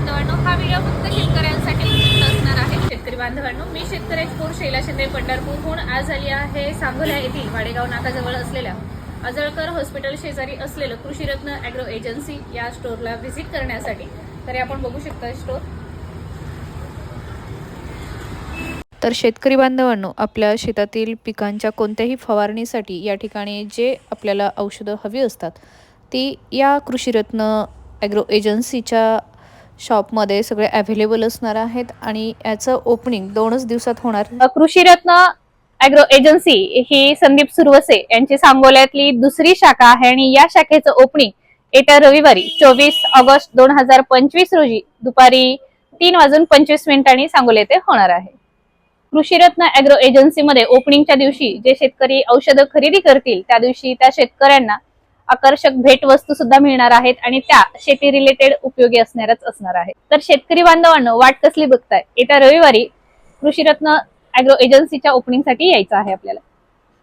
बांधवांनो, हा व्हिडिओ फक्त शेतकऱ्यांसाठी उपयुक्त असणार आहे। शेतकरी बांधवांनो, मी शेतकऱ्याची पोर शैला शिंदे पंढरपूरहून आज आली आहे सांगोला येथील वाडेगाव नाकाजवळ असलेल्या अजळकर हॉस्पिटल शेजारी असलेलं कृषीरत्न ॲग्रो एजन्सी या स्टोअरला व्हिजिट करण्यासाठी। तर आपण बघू शकता स्टोअर। तर शेतकरी बांधवांनो, आपल्या शेतातील पिकांच्या कोणत्याही फवारणीसाठी या ठिकाणी जे आपल्याला औषधं हवी असतात ती या कृषीरत्न ॲग्रो एजन्सीच्या शॉपमध्ये सगळे अवेलेबल असणार आहेत आणि याचं ओपनिंग 2च दिवसात होणार। कृषीरत्न ॲग्रो एजन्सी ही संदीप सुरवसे यांची सांगोल्यातली दुसरी शाखा आहे आणि या शाखेचं ओपनिंग येत्या रविवारी 24 ऑगस्ट 2025 रोजी दुपारी 3:25 सांगोला येथे होणार आहे। कृषीरत्न ॲग्रो एजन्सी मध्ये ओपनिंगच्या दिवशी जे शेतकरी औषधं खरेदी करतील त्या दिवशी त्या शेतकऱ्यांना आकर्षक भेट वस्तू सुद्धा मिळणार आहेत आणि त्या शेती रिलेटेड उपयोगी असणार आहेत। तर शेतकरी बांधवांनो, वाट कसली बघताय? येत्या रविवारी कृषीरत्न ॲग्रो एजन्सीच्या ओपनिंगसाठी यायचं आहे आपल्याला।